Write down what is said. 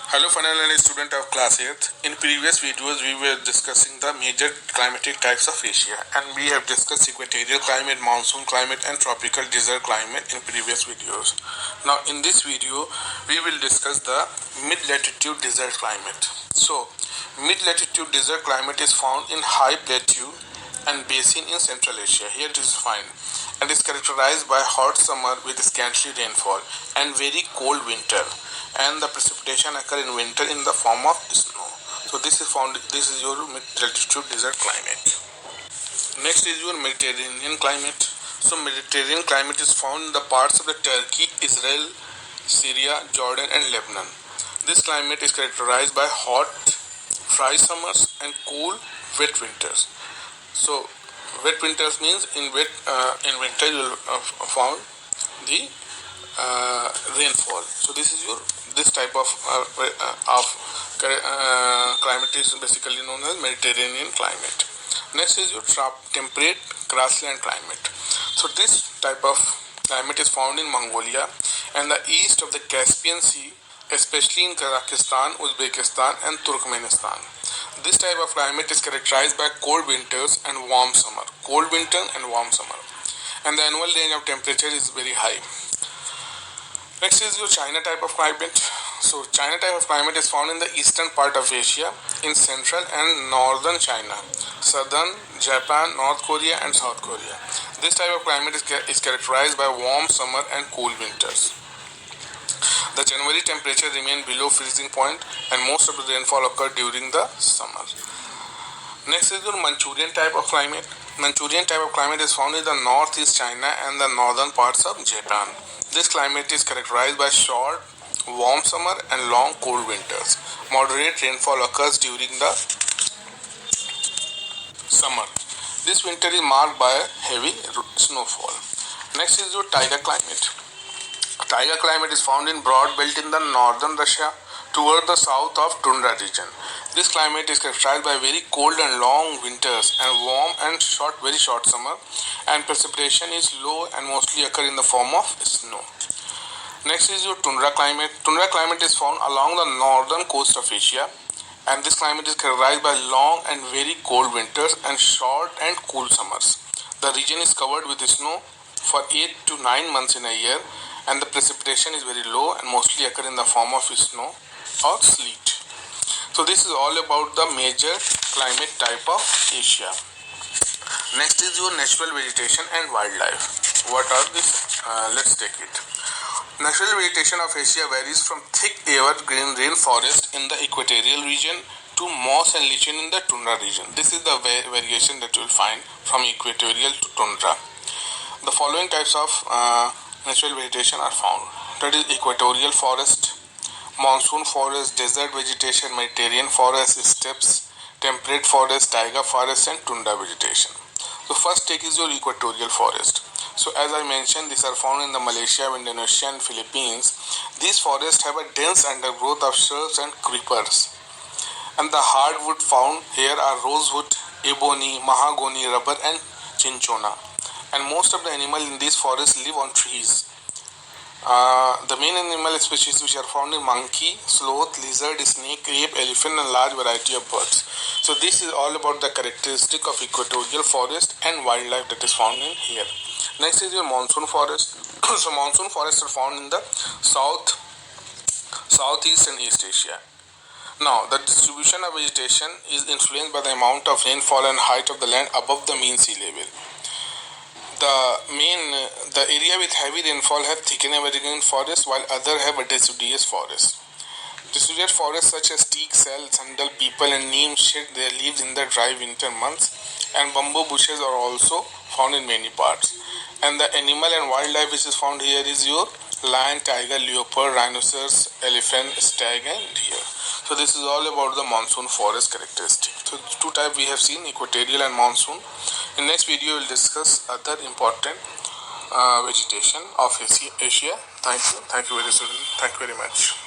Hello final year student of class 8th. In previous videos we were discussing the major climatic types of Asia and we have discussed equatorial climate, monsoon climate and tropical desert climate in previous videos. Now in this video we will discuss the mid-latitude desert climate. So mid-latitude desert climate is found in high plateau and basin in Central Asia. Here it is found and is characterized by hot summer with scanty rainfall and very cold winter, and the precipitation occur in winter in the form of snow. So this is your mid-latitude desert climate. Next is your Mediterranean climate. So Mediterranean climate is found in the parts of the Turkey, Israel, Syria, Jordan and Lebanon. This climate is characterized by hot, dry summers and cool, wet winters. So wet winters means in winter you will found the rainfall. So this type of climate is basically known as Mediterranean climate. Next is your temperate grassland climate. So this type of climate is found in Mongolia and the east of the Caspian Sea, especially in Kazakhstan, Uzbekistan and Turkmenistan. This type of climate is characterized by cold winters and warm summer. And the annual range of temperature is very high. Next is your China type of climate. So China type of climate is found in the eastern part of Asia, in central and northern China, southern Japan, North Korea and South Korea. This type of climate is characterized by warm summer and cool winters. The January temperature remains below freezing point and most of the rainfall occurs during the summer. Next is your Manchurian type of climate. Manchurian type of climate is found in the northeast China and the northern parts of Japan. This climate is characterized by short, warm summer and long cold winters. Moderate rainfall occurs during the summer. This winter is marked by heavy snowfall. Next is your taiga climate. Taiga climate is found in broad belt in the northern Russia toward the south of Tundra region. This climate is characterized by very cold and long winters and warm and very short summer, and precipitation is low and mostly occur in the form of snow. Next is your tundra climate. Tundra climate is found along the northern coast of Asia, and this climate is characterized by long and very cold winters and short and cool summers. The region is covered with snow for 8 to 9 months in a year, and the precipitation is very low and mostly occur in the form of snow or sleet. So this is all about the major climate type of Asia. Next is your natural vegetation and wildlife. What are these? Let's take it. Natural vegetation of Asia varies from thick evergreen rainforest in the equatorial region to moss and lichen in the tundra region. This is the variation that you will find from equatorial to tundra. The following types of natural vegetation are found. That is equatorial forest, monsoon forest, desert vegetation, Mediterranean forest, steppes, temperate forest, taiga forest and tundra vegetation. So first take is your equatorial forest. So as I mentioned, these are found in the Malaysia, Indonesia and Philippines. These forests have a dense undergrowth of shrubs and creepers. And the hardwood found here are rosewood, ebony, mahogany, rubber and cinchona. And most of the animals in these forests live on trees. The main animal species which are found in monkey, sloth, lizard, snake, ape, elephant and large variety of birds. So this is all about the characteristic of equatorial forest and wildlife that is found in here. Next is your monsoon forest. So monsoon forests are found in the south, southeast and east Asia. Now the distribution of vegetation is influenced by the amount of rainfall and height of the land above the mean sea level. The area with heavy rainfall have thickened evergreen forest while other have a deciduous forest. Deciduous forests such as teak, sal, sandal, peepal and neem shed their leaves in the dry winter months, and bamboo bushes are also found in many parts. And the animal and wildlife which is found here is your lion, tiger, leopard, rhinoceros, elephant, stag and deer. So this is all about the monsoon forest characteristic. So two types we have seen, equatorial and monsoon. In next video we will discuss other important vegetation of Asia. Thank you very much.